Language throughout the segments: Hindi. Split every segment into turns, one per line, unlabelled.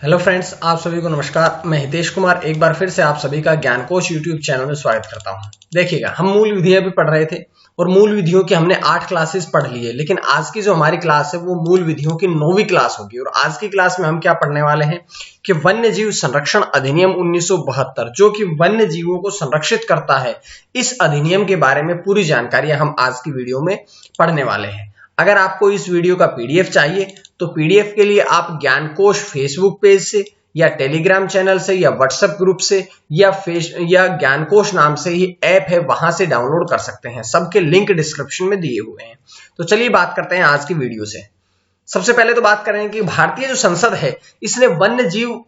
हेलो फ्रेंड्स, आप सभी को नमस्कार। मैं हितेश कुमार एक बार फिर से आप सभी का ज्ञानकोश यूट्यूब चैनल में स्वागत करता हूं। देखिएगा, हम मूल विधियां भी पढ़ रहे थे और मूल विधियों की हमने 8 क्लासेस पढ़ ली है, लेकिन आज की जो हमारी क्लास है वो मूल विधियों की 9वीं क्लास होगी। और आज की क्लास में हम क्या पढ़ने वाले हैं कि वन्य जीव संरक्षण अधिनियम 1972 जो कि वन्य जीवों को संरक्षित करता है, इस अधिनियम के बारे में पूरी जानकारी हम आज की वीडियो में पढ़ने वाले हैं। अगर आपको इस वीडियो का पीडीएफ चाहिए तो पीडीएफ के लिए आप ज्ञानकोश फेसबुक पेज से या टेलीग्राम चैनल से या व्हाट्सएप ग्रुप से या ज्ञानकोश नाम से ही ऐप है, वहां से डाउनलोड कर सकते हैं। सबके लिंक डिस्क्रिप्शन में दिए हुए हैं। तो चलिए बात करते हैं आज की वीडियो से। सबसे पहले तो बात करें कि भारतीय जो संसद है, इसने वन्य जीव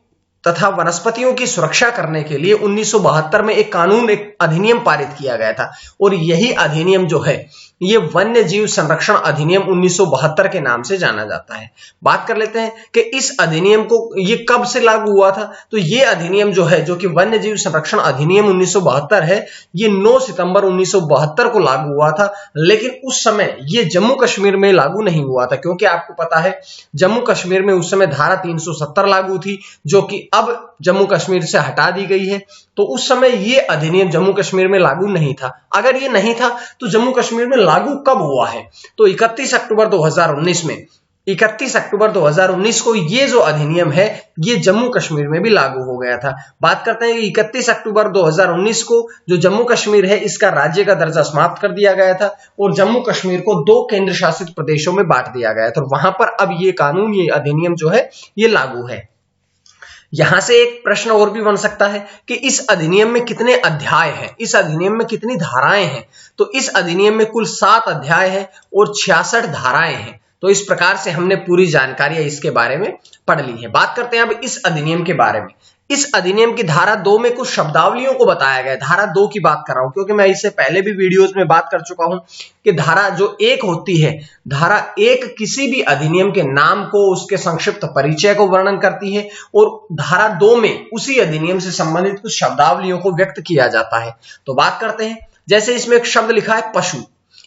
तथा वनस्पतियों की सुरक्षा करने के लिए 1972 में एक कानून, एक अधिनियम पारित किया गया था। और यही अधिनियम जो है ये वन्य जीव संरक्षण अधिनियम 1972 के नाम से जाना जाता है। बात कर लेते हैं कि इस अधिनियम को ये कब से लागू हुआ था। तो ये अधिनियम जो है, जो कि वन्य जीव संरक्षण अधिनियम 1972 है, ये 9 सितंबर 1972 को लागू हुआ था। लेकिन उस समय ये जम्मू कश्मीर में लागू नहीं हुआ था, क्योंकि आपको पता है जम्मू कश्मीर में उस समय धारा 370 लागू थी, जो कि अब जम्मू कश्मीर से हटा दी गई है। तो उस समय ये अधिनियम जम्मू कश्मीर में लागू नहीं था। अगर ये नहीं था तो जम्मू कश्मीर में लागू कब हुआ है? तो 31 अक्टूबर 2019 में, 31 अक्टूबर 2019 को ये जो अधिनियम है ये जम्मू कश्मीर में भी लागू हो गया था। बात करते हैं कि 31 अक्टूबर 2019 को जो जम्मू कश्मीर है इसका राज्य का दर्जा समाप्त कर दिया गया था और जम्मू कश्मीर को 2 केंद्र शासित प्रदेशों में बांट दिया गया था। वहां पर अब ये कानून, ये अधिनियम जो है ये लागू है। यहां से एक प्रश्न और भी बन सकता है कि इस अधिनियम में कितने अध्याय हैं, इस अधिनियम में कितनी धाराएं हैं। तो इस अधिनियम में कुल 7 अध्याय हैं और 66 धाराएं हैं। तो इस प्रकार से हमने पूरी जानकारी इसके बारे में पढ़ ली है। बात करते हैं अब इस अधिनियम के बारे में। इस अधिनियम की धारा 2 में कुछ शब्दावलियों को बताया गया है। धारा 2 की बात कर रहा हूं क्योंकि मैं इससे पहले भी वीडियोस में बात कर चुका हूं कि धारा जो 1 होती है, धारा 1 किसी भी अधिनियम के नाम को, उसके संक्षिप्त परिचय को वर्णन करती है और धारा 2 में उसी अधिनियम से संबंधित कुछ शब्दावलियों को व्यक्त किया जाता है। तो बात करते हैं, जैसे इसमें एक शब्द लिखा है पशु,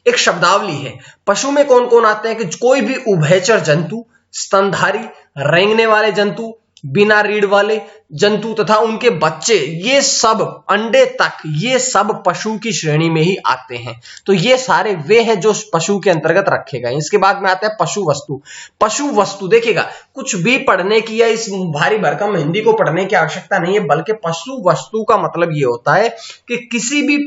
एक शब्दावली है। पशु में कौन कौन आते हैं कि कोई भी उभयचर जंतु, स्तनधारी, रेंगने वाले जंतु, बिना रीढ़ वाले जंतु तथा उनके बच्चे, ये सब अंडे तक, ये सब पशु की श्रेणी में ही आते हैं। तो ये सारे वे हैं जो पशु के अंतर्गत रखे गए। इसके बाद में आता है पशु वस्तु। पशु वस्तु देखिएगा, कुछ भी पढ़ने की या इस भारी भरकम हिंदी को पढ़ने की आवश्यकता नहीं है, बल्कि पशु वस्तु का मतलब ये होता है कि किसी भी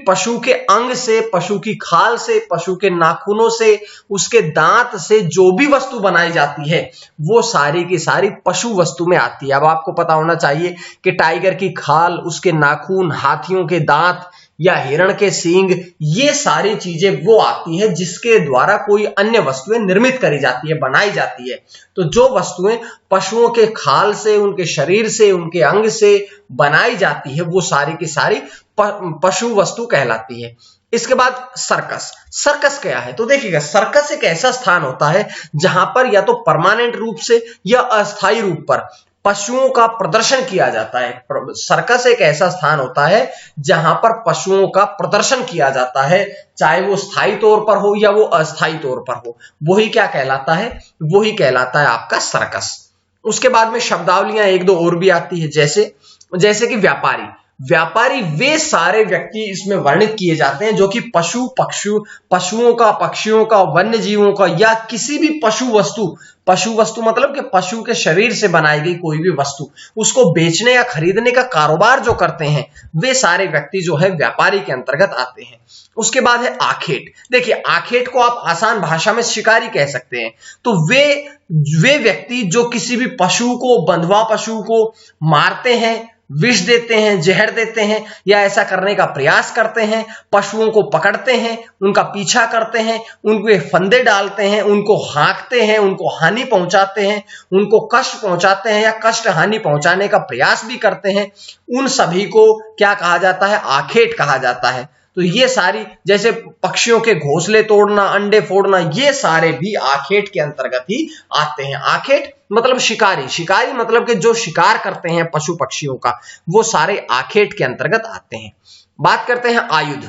पशु के अंग से, पशु की खाल से, पशु के नाखूनों से, उसके दांत से जो भी वस्तु बनाई जाती है वो सारी की सारी पशु वस्तु में आती है। अब आपको पता होना चाहिए कि टाइगर की खाल, उसके नाखून, हाथियों के दांत या हिरण के सींग, ये सारी चीजें वो आती है जिसके द्वारा कोई अन्य वस्तुएं निर्मित करी जाती है, बनाई जाती है। तो जो वस्तुएं पशुओं के खाल से, उनके शरीर से, उनके अंग से बनाई जाती है वो सारी की सारी पशु वस्तु कहलाती है। इसके बाद सर्कस। सर्कस क्या है? तो देखिएगा, सर्कस एक ऐसा स्थान होता है जहां पर या तो परमानेंट रूप से या अस्थायी रूप पर पशुओं का प्रदर्शन किया जाता है। सर्कस एक ऐसा स्थान होता है जहां पर पशुओं का प्रदर्शन किया जाता है, चाहे वो स्थायी तौर पर हो या वो अस्थायी तौर पर हो। वही क्या कहलाता है? वही कहलाता है आपका सर्कस। उसके बाद में शब्दावलियां 1-2 और भी आती है, जैसे कि व्यापारी वे सारे व्यक्ति इसमें वर्णित किए जाते हैं जो कि पशुओं का, पक्षियों का, वन्य जीवों का या किसी भी पशु वस्तु मतलब कि पशु के शरीर से बनाई गई कोई भी वस्तु, उसको बेचने या खरीदने का कारोबार जो करते हैं वे सारे व्यक्ति जो है व्यापारी के अंतर्गत आते हैं। उसके बाद है आखेट। देखिए, आखेट को आप आसान भाषा में शिकारी कह सकते हैं। तो वे व्यक्ति जो किसी भी पशु को, बंधुआ पशु को मारते हैं, विष देते हैं, जहर देते हैं या ऐसा करने का प्रयास करते हैं, पशुओं को पकड़ते हैं, उनका पीछा करते हैं, उनके फंदे डालते हैं, उनको हाँकते हैं, उनको हानि पहुंचाते हैं, उनको कष्ट पहुंचाते हैं या कष्ट हानि पहुंचाने का प्रयास भी करते हैं, उन सभी को क्या कहा जाता है? आखेट कहा जाता है। तो ये सारी, जैसे पक्षियों के घोंसले तोड़ना, अंडे फोड़ना, ये सारे भी आखेट के अंतर्गत ही आते हैं। आखेट मतलब शिकारी मतलब कि जो शिकार करते हैं पशु पक्षियों का, वो सारे आखेट के अंतर्गत आते हैं। बात करते हैं आयुध।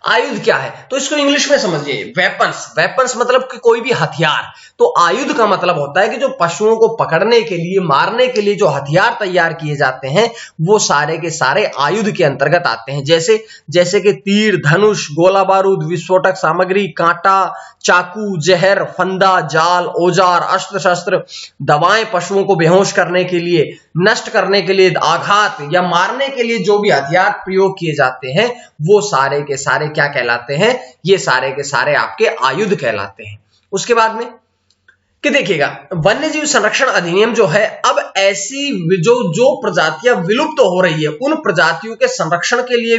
आयुध क्या है, तो इसको इंग्लिश में समझिए, वेपन्स। वेपन्स मतलब कि कोई भी हथियार। तो आयुध का मतलब होता है कि जो पशुओं को पकड़ने के लिए, मारने के लिए जो हथियार तैयार किए जाते हैं वो सारे के सारे आयुध के अंतर्गत आते हैं। जैसे कि तीर, धनुष, गोला बारूद, विस्फोटक सामग्री, कांटा, चाकू, जहर, फंदा, जाल, औजार, अस्त्र शस्त्र, दवाएं, पशुओं को बेहोश करने के लिए, नष्ट करने के लिए, आघात या मारने के लिए जो भी हथियार प्रयोग किए जाते हैं वो सारे के सारे क्या कहलाते हैं, ये सारे के सारे आपके आयुध कहलाते हैं। उसके बाद में कि देखिएगा, वन्य जीव संरक्षण अधिनियम जो है अब ऐसी जो प्रजातियां विलुप्त हो रही है उन प्रजातियों के संरक्षण के लिए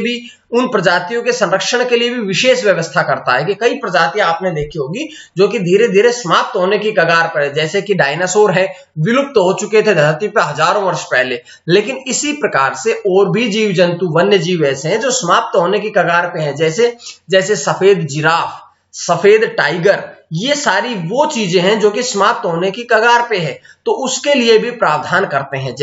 भी विशेष व्यवस्था करता है। कि कई प्रजातियां आपने देखी होगी जो कि धीरे धीरे समाप्त होने की कगार पर है, जैसे कि डायनासोर है, विलुप्त हो चुके थे धरती पर हजारों वर्ष पहले। लेकिन इसी प्रकार से और भी जीव जंतु, वन्य जीव ऐसे हैं जो समाप्त होने की कगार पे हैं, जैसे सफेद जिराफ, सफेद टाइगर, ये सारी वो चीजें हैं जो कि समाप्त होने की कगार पे है। तो उसके लिए भी प्रावधान करते हैं,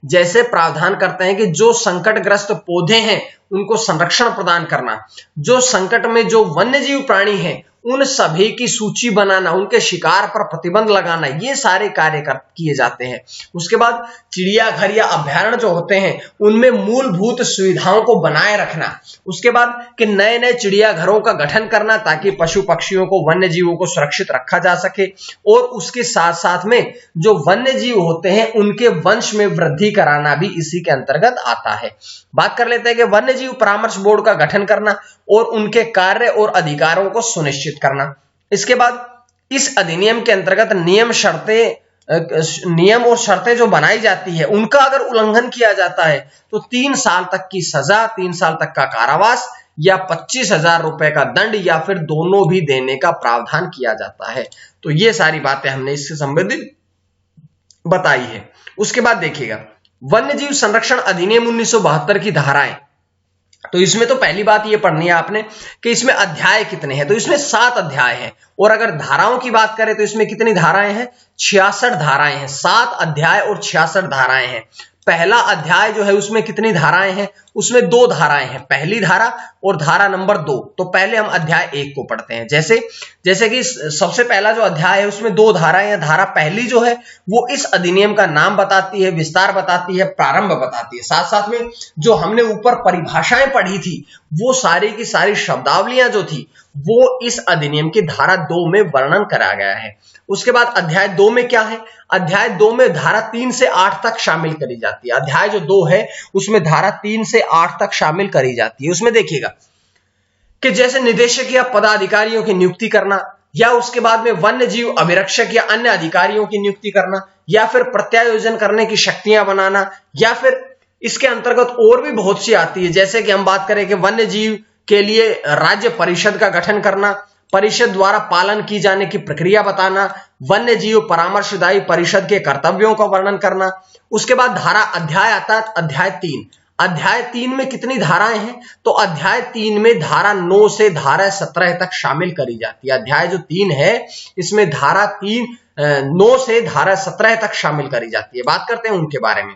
जैसे प्रावधान करते हैं कि जो संकटग्रस्त पौधे हैं उनको संरक्षण प्रदान करना, जो संकट में जो वन्यजीव प्राणी हैं उन सभी की सूची बनाना, उनके शिकार पर प्रतिबंध लगाना, ये सारे कार्य किए जाते हैं। उसके बाद चिड़ियाघर या अभ्यारण्य जो होते हैं उनमें मूलभूत सुविधाओं को बनाए रखना। उसके बाद कि नए नए चिड़ियाघरों का गठन करना ताकि पशु पक्षियों को, वन्य जीवों को सुरक्षित रखा जा सके। और उसके साथ साथ में जो वन्य जीव होते हैं उनके वंश में वृद्धि कराना भी इसी के अंतर्गत आता है। बात कर लेते हैं कि वन्य जीव परामर्श बोर्ड का गठन करना और उनके कार्य और अधिकारों को सुनिश्चित करना। इसके बाद इस अधिनियम के अंतर्गत नियम और शर्तें जो बनाई जाती है उनका अगर उल्लंघन किया जाता है तो 3 साल तक की सजा, 3 साल तक का कारावास या 25,000 रुपए का दंड या फिर दोनों भी देने का प्रावधान किया जाता है। तो ये सारी बातें हमने इससे संबंधित बताई है। उसके बाद देखिएगा, वन्य जीव संरक्षण अधिनियम 1972 की धाराएं। तो इसमें तो पहली बात ये पढ़नी है आपने कि इसमें अध्याय कितने हैं। तो इसमें 7 अध्याय हैं। और अगर धाराओं की बात करें तो इसमें कितनी धाराएं हैं, 66 धाराएं हैं। 7 अध्याय और 66 धाराएं हैं। पहला अध्याय जो है उसमें कितनी धाराएं हैं, उसमें 2 धाराएं हैं, पहली धारा और धारा नंबर 2। तो पहले हम अध्याय 1 को पढ़ते हैं। जैसे कि सबसे पहला जो अध्याय है उसमें 2 धाराएं हैं। धारा पहली जो है वो इस अधिनियम का नाम बताती है, विस्तार बताती है, प्रारंभ बताती है। साथ साथ में जो हमने ऊपर परिभाषाएं पढ़ी थी वो सारी की सारी शब्दावलियां जो थी वो इस अधिनियम की धारा 2 में वर्णन करा गया है। उसके बाद अध्याय 2 में क्या है, अध्याय 2 में धारा 3 से 8 तक शामिल करी जाती है। अध्याय जो 2 है उसमें धारा 3 से 8 तक शामिल करी जाती है। उसमें देखिएगा कि जैसे निदेशक या पदाधिकारियों की नियुक्ति करना, या उसके बाद में वन्य जीव अभिरक्षक या अन्य अधिकारियों की नियुक्ति करना, या फिर प्रत्यायोजन करने की शक्तियां बनाना, या फिर इसके अंतर्गत और भी बहुत सी आती है। जैसे कि हम बात करें कि वन्य जीव के लिए राज्य परिषद का गठन करना, परिषद द्वारा पालन की जाने की प्रक्रिया बताना, वन्य जीव परामर्शदायी परिषद के कर्तव्यों का वर्णन करना। उसके बाद अध्याय आता है अध्याय 3। अध्याय 3 में कितनी धाराएं हैं, तो अध्याय 3 में धारा 9 से धारा 17 तक शामिल करी जाती है। अध्याय जो 3 है इसमें धारा 9 से धारा 17 तक शामिल करी जाती है। बात करते हैं उनके बारे में।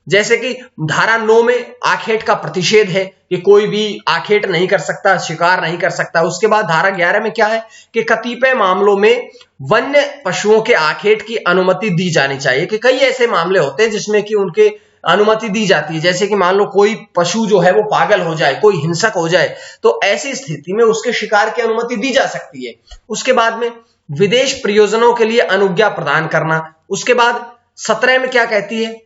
जैसे कि धारा 9 में आखेट का प्रतिषेध है कि कोई भी आखेट नहीं कर सकता, शिकार नहीं कर सकता। उसके बाद धारा 11 में क्या है कि कतिपय मामलों में वन्य पशुओं के आखेट की अनुमति दी जानी चाहिए। कि कई ऐसे मामले होते हैं जिसमें कि उनके अनुमति दी जाती है, जैसे कि मान लो कोई पशु जो है वो पागल हो जाए, कोई हिंसक हो जाए, तो ऐसी स्थिति में उसके शिकार की अनुमति दी जा सकती है। उसके बाद में विदेश प्रयोजनों के लिए अनुज्ञा प्रदान करना। उसके बाद 17 में क्या कहती है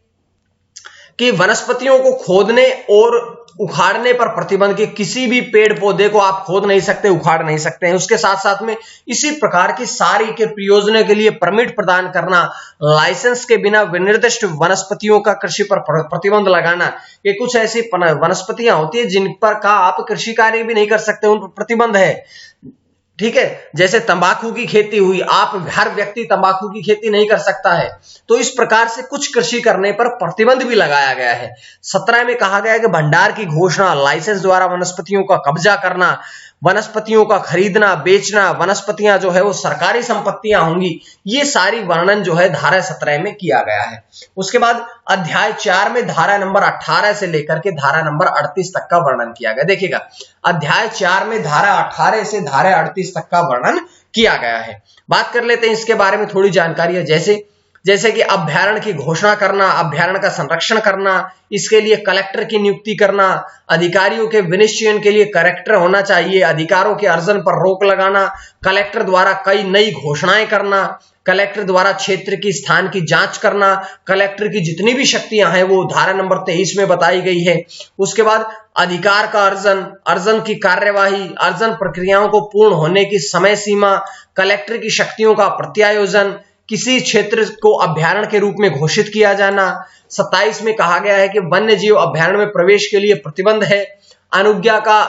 कि वनस्पतियों को खोदने और उखाड़ने पर प्रतिबंध, के किसी भी पेड़ पौधे को आप खोद नहीं सकते, उखाड़ नहीं सकते हैं। उसके साथ साथ में इसी प्रकार की सारी के प्रयोजनों के लिए परमिट प्रदान करना, लाइसेंस के बिना विनिर्दिष्ट वनस्पतियों का कृषि पर प्रतिबंध लगाना। ये कुछ ऐसी वनस्पतियां होती है जिन पर का आप कृषि कार्य भी नहीं कर सकते, उन पर प्रतिबंध है। ठीक है, जैसे तंबाकू की खेती हुई, आप हर व्यक्ति तंबाकू की खेती नहीं कर सकता है। तो इस प्रकार से कुछ कृषि करने पर प्रतिबंध भी लगाया गया है। 17 में कहा गया है कि भंडार की घोषणा, लाइसेंस द्वारा वनस्पतियों का कब्जा करना, वनस्पतियों का खरीदना बेचना, वनस्पतियां जो है वो सरकारी संपत्तियां होंगी, ये सारी वर्णन जो है धारा 17 में किया गया है। उसके बाद अध्याय 4 में धारा नंबर 18 से लेकर के धारा नंबर 38 तक का वर्णन किया गया। देखिएगा, अध्याय 4 में धारा 18 से धारा 38 तक का वर्णन किया गया है। बात कर लेते हैं इसके बारे में थोड़ी जानकारी है। जैसे कि अभ्यारण्य की घोषणा करना, अभ्यारण्य का संरक्षण करना, इसके लिए कलेक्टर की नियुक्ति करना, अधिकारियों के विनिश्चयन के लिए कलेक्टर होना चाहिए, अधिकारों के अर्जन पर रोक लगाना, कलेक्टर द्वारा कई नई घोषणाएं करना, कलेक्टर द्वारा क्षेत्र की स्थान की जांच करना, कलेक्टर की जितनी भी शक्तियां हैं वो धारा नंबर 23 में बताई गई है। उसके बाद अधिकार का अर्जन की कार्यवाही, अर्जन प्रक्रियाओं को पूर्ण होने की समय सीमा, कलेक्टर की शक्तियों का प्रत्यायोजन, किसी क्षेत्र को अभ्यारण्य के रूप में घोषित किया जाना। 27 में कहा गया है कि वन्य जीव अभ्यारण्य में प्रवेश के लिए प्रतिबंध है, अनुज्ञा का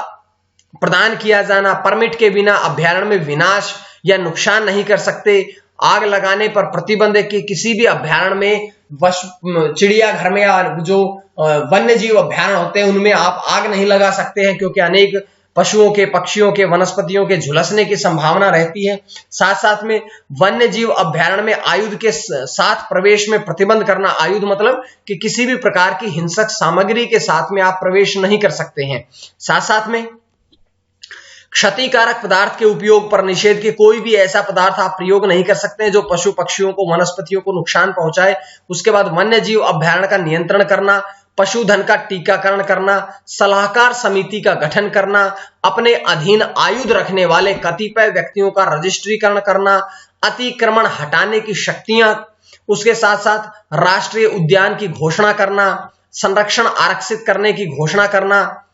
प्रदान किया जाना, परमिट के बिना अभ्यारण्य में विनाश या नुकसान नहीं कर सकते, आग लगाने पर प्रतिबंध है कि किसी भी अभ्यारण्य में चिड़ियाघर में या जो वन्य जीव अभ्यारण्य होते हैं उनमें आप आग नहीं लगा सकते हैं, क्योंकि अनेक पशुओं के, पक्षियों के, वनस्पतियों के झुलसने की संभावना रहती है। साथ साथ में वन्य जीव अभ्यारण्य में आयुध के साथ प्रवेश में प्रतिबंध करना। आयुध मतलब कि किसी भी प्रकार की हिंसक सामग्री के साथ में आप प्रवेश नहीं कर सकते हैं। साथ साथ में क्षतिकारक पदार्थ के उपयोग पर निषेध, कि कोई भी ऐसा पदार्थ आप प्रयोग नहीं कर सकते हैं जो पशु पक्षियों को, वनस्पतियों को नुकसान पहुंचाए। उसके बाद वन्य जीव अभ्यारण्य का नियंत्रण करना, पशुधन का टीकाकरण करना, सलाहकार समिति का गठन करना, अपने अधीन आयुध रखने वाले कतिपय व्यक्तियों का रजिस्ट्रीकरण करना, अतिक्रमण हटाने की शक्तियां, उसके साथ साथ राष्ट्रीय उद्यान की घोषणा करना, संरक्षण आरक्षित करने की घोषणा करना,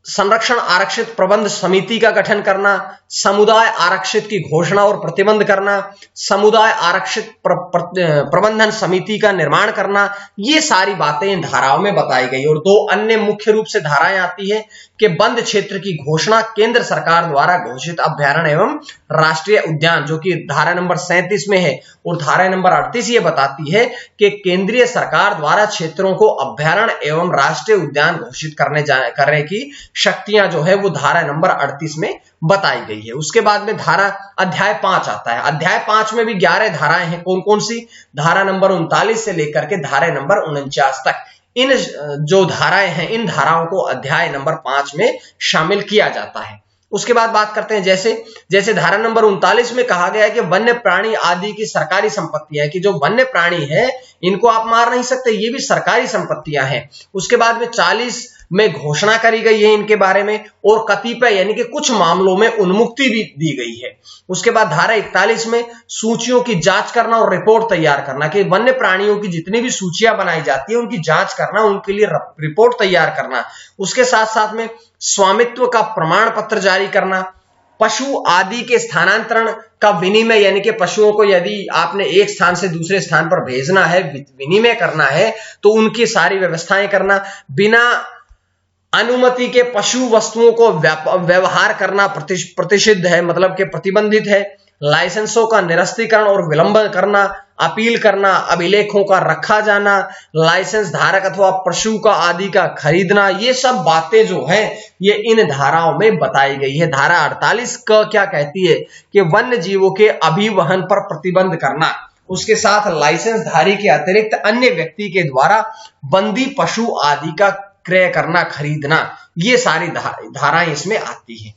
संरक्षण आरक्षित प्रबंध समिति का गठन करना, समुदाय आरक्षित की घोषणा और प्रतिबंध करना, समुदाय आरक्षित प्रबंधन समिति का निर्माण करना, ये सारी बातें इन धाराओं में बताई गई। और दो अन्य मुख्य रूप से धाराएं आती है कि बंद क्षेत्र की घोषणा, केंद्र सरकार द्वारा घोषित अभ्यारण्य एवं राष्ट्रीय उद्यान, जो कि धारा नंबर 37 में है, और धारा नंबर 38 ये बताती है कि केंद्रीय सरकार द्वारा क्षेत्रों को अभ्यारण्य एवं राष्ट्रीय उद्यान घोषित करने की शक्तियां जो है वो धारा नंबर 38 में बताई गई है। उसके बाद में अध्याय 5 आता है। अध्याय 5 में भी 11 धाराएं हैं। कौन कौन सी? धारा नंबर 39 से लेकर के धारा नंबर 49 तक। इन जो धाराएं हैं, इन धाराओं को अध्याय नंबर 5 में शामिल किया जाता है। उसके बाद बात करते हैं जैसे धारा नंबर 39 में कहा गया है कि वन्य प्राणी आदि की सरकारी संपत्तियां है, कि जो वन्य प्राणी है इनको आप मार नहीं सकते, ये भी सरकारी संपत्तियां हैं। उसके बाद में 40 में घोषणा करी गई है इनके बारे में, और कतिपय यानी कि कुछ मामलों में उन्मुक्ति भी दी गई है। उसके बाद धारा 41 में सूचियों की जांच करना और रिपोर्ट तैयार करना, कि वन्य प्राणियों की जितनी भी सूचियां बनाई जाती है उनकी जांच करना, उनके लिए रिपोर्ट तैयार करना। उसके साथ साथ में स्वामित्व का प्रमाण पत्र जारी करना, पशु आदि के स्थानांतरण का विनिमय, यानी कि पशुओं को यदि आपने एक स्थान से दूसरे स्थान पर भेजना है, विनिमय करना है, तो उनकी सारी व्यवस्थाएं करना। बिना अनुमति के पशु वस्तुओं को व्यवहार करना प्रतिषिद्ध है, मतलब कि प्रतिबंधित है। लाइसेंसों का निरस्तीकरण और विलंब करना, अपील करना, अभिलेखों का रखा जाना, लाइसेंस धारक अथवा पशु का आदि का खरीदना, ये सब बातें जो हैं ये इन धाराओं में बताई गई है। धारा 48 का क्या कहती है कि वन्य जीवों के अभिवहन पर प्रतिबंध करना, उसके साथ लाइसेंस धारी के अतिरिक्त अन्य व्यक्ति के द्वारा बंदी पशु आदि का क्रय करना, खरीदना, ये सारी धाराएं इसमें आती हैं।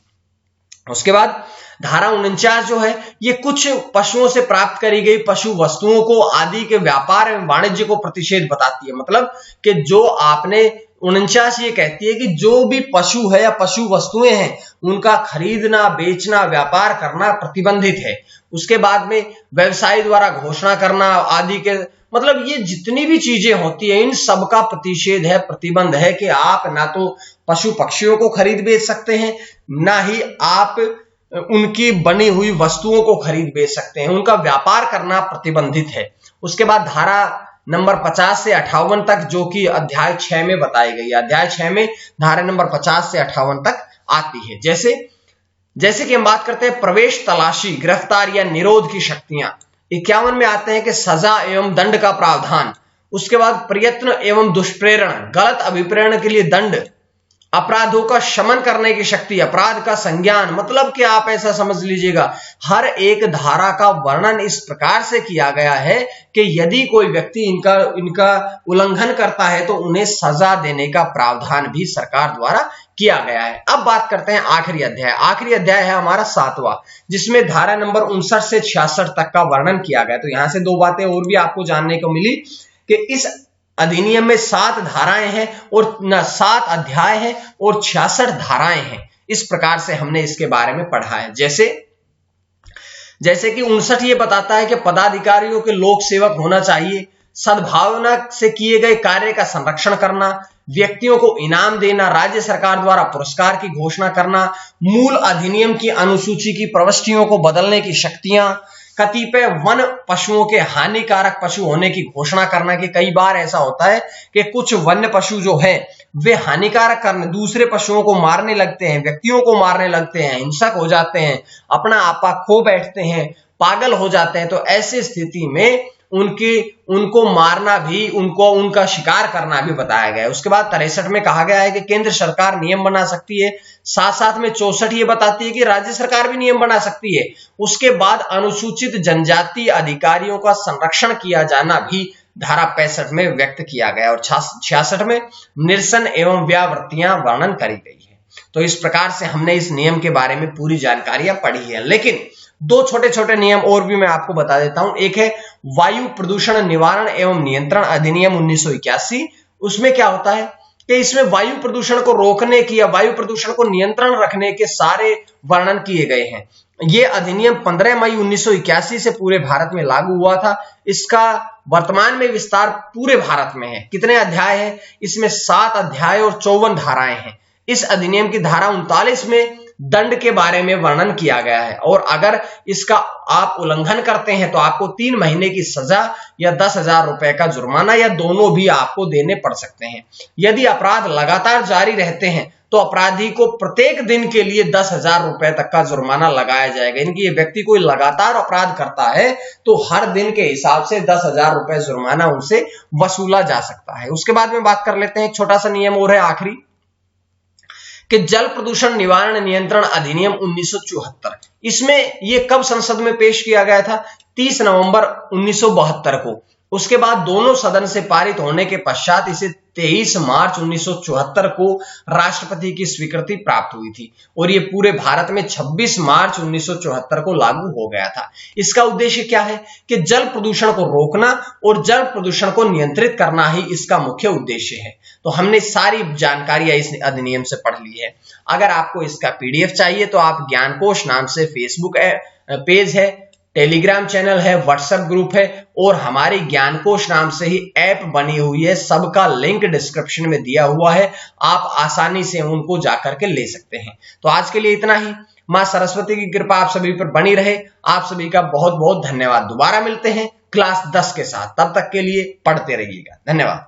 उसके बाद धारा 49 जो है ये कुछ पशुओं से प्राप्त करी गई पशु वस्तुओं को आदि के व्यापार एवं वाणिज्य को प्रतिषेध बताती है। मतलब कि जो आपने 49 ये कहती है कि जो भी पशु है या पशु वस्तुएं हैं उनका खरीदना, बेचना, व्यापार करना प्रतिबंधित है। उसके बाद में व्यवसायी द्वारा घोषणा करना आदि के, मतलब ये जितनी भी चीजें होती है इन सब का प्रतिषेध है, प्रतिबंध है कि आप ना तो पशु पक्षियों को खरीद बेच सकते हैं, ना ही आप उनकी बनी हुई वस्तुओं को खरीद बेच सकते हैं, उनका व्यापार करना प्रतिबंधित है। उसके बाद धारा नंबर 50 से 58 तक जो कि अध्याय 6 में बताई गई है। अध्याय 6 में धारा नंबर 50 से 58 तक आती है। जैसे कि हम बात करते हैं प्रवेश, तलाशी, गिरफ्तार या निरोध की शक्तियां। 51 में आते हैं कि सजा एवं दंड का प्रावधान। उसके बाद प्रयत्न एवं दुष्प्रेरण, गलत अभिप्रेरण के लिए दंड, अपराधों का शमन करने की शक्ति, अपराध का संज्ञान, मतलब कि आप ऐसा समझ लीजिएगा हर एक धारा का वर्णन इस प्रकार से किया गया है कि यदि कोई व्यक्ति इनका उल्लंघन करता है तो उन्हें सजा देने का प्रावधान भी सरकार द्वारा किया गया है। अब बात करते हैं आखिरी अध्याय। आखिरी अध्याय है हमारा 7वां, जिसमें धारा नंबर 59 से 66 तक का वर्णन किया गया। तो यहां से दो बातें और भी आपको जानने को मिली कि इस अधिनियम में 7 धाराएं हैं और 7 अध्याय हैं और 66 धाराएं हैं। इस प्रकार से हमने इसके बारे में पढ़ा है। जैसे कि 59 ये बताता है कि पदाधिकारियों के लोक सेवक होना चाहिए, सद्भावना से किए गए कार्य का संरक्षण करना, व्यक्तियों को इनाम देना, राज्य सरकार द्वारा पुरस्कार की घोषणा करना, मूल अधिनियम की अनुसूची की प्रविष्टियों को बदलने की शक्तियां, कतिपय वन पशुओं के हानिकारक पशु होने की घोषणा करना कि कई बार ऐसा होता है कि कुछ वन्य पशु जो है वे हानिकारक करने, दूसरे पशुओं को मारने लगते हैं, व्यक्तियों को मारने लगते हैं, हिंसक हो जाते हैं, अपना आपा खो बैठते हैं, पागल हो जाते हैं। तो ऐसी स्थिति में उनको मारना भी, उनका शिकार करना भी बताया गया है। उसके बाद 63 में कहा गया है कि केंद्र सरकार नियम बना सकती है। साथ साथ में 64 ये बताती है कि राज्य सरकार भी नियम बना सकती है। उसके बाद अनुसूचित जनजाति अधिकारियों का संरक्षण किया जाना भी धारा 65 में व्यक्त किया गया और 66 में निरसन एवं व्यावृत्तियां वर्णन करी गई है। तो इस प्रकार से हमने इस नियम के बारे में पूरी जानकारियां पढ़ी है। लेकिन दो छोटे छोटे नियम और भी मैं आपको बता देता हूं। एक है वायु प्रदूषण निवारण एवं नियंत्रण अधिनियम 1981। उसमें क्या होता है कि इसमें वायु प्रदूषण को रोकने की या वायु प्रदूषण को नियंत्रण रखने के सारे वर्णन किए गए हैं। यह अधिनियम 15 मई 1981 से पूरे भारत में लागू हुआ था। इसका वर्तमान में विस्तार पूरे भारत में है। कितने अध्याय हैं? इसमें 7 अध्याय और 54 धाराएं हैं। इस अधिनियम की धारा 39 में दंड के बारे में वर्णन किया गया है और अगर इसका आप उल्लंघन करते हैं तो आपको 3 महीने की सजा या 10,000 रुपए का जुर्माना या दोनों भी आपको देने पड़ सकते हैं। यदि अपराध लगातार जारी रहते हैं तो अपराधी को प्रत्येक दिन के लिए 10,000 रुपए तक का जुर्माना लगाया जाएगा। यानी कि ये व्यक्ति कोई लगातार अपराध करता है तो हर दिन के हिसाब से 10,000 रुपए जुर्माना उनसे वसूला जा सकता है। उसके बाद में बात कर लेते हैं, एक छोटा सा नियम और है आखिरी, कि जल प्रदूषण निवारण नियंत्रण अधिनियम 1974। इसमें यह कब संसद में पेश किया गया था? 30 नवंबर 1972 को। उसके बाद दोनों सदन से पारित होने के पश्चात इसे 23 मार्च 1974 को राष्ट्रपति की स्वीकृति प्राप्त हुई थी और यह पूरे भारत में 26 मार्च 1974 को लागू हो गया था। इसका उद्देश्य क्या है कि जल प्रदूषण को रोकना और जल प्रदूषण को नियंत्रित करना ही इसका मुख्य उद्देश्य है। तो हमने सारी जानकारियां इस अधिनियम से पढ़ ली है। अगर आपको इसका PDF चाहिए तो आप ज्ञानकोश नाम से फेसबुक पेज है, टेलीग्राम चैनल है, व्हाट्सएप ग्रुप है और हमारी ज्ञानकोश नाम से ही ऐप बनी हुई है। सबका लिंक डिस्क्रिप्शन में दिया हुआ है, आप आसानी से उनको जाकर के ले सकते हैं। तो आज के लिए इतना ही। मां सरस्वती की कृपा आप सभी पर बनी रहे। आप सभी का बहुत बहुत धन्यवाद। दोबारा मिलते हैं क्लास 10 के साथ। तब तक के लिए पढ़ते रहिएगा। धन्यवाद।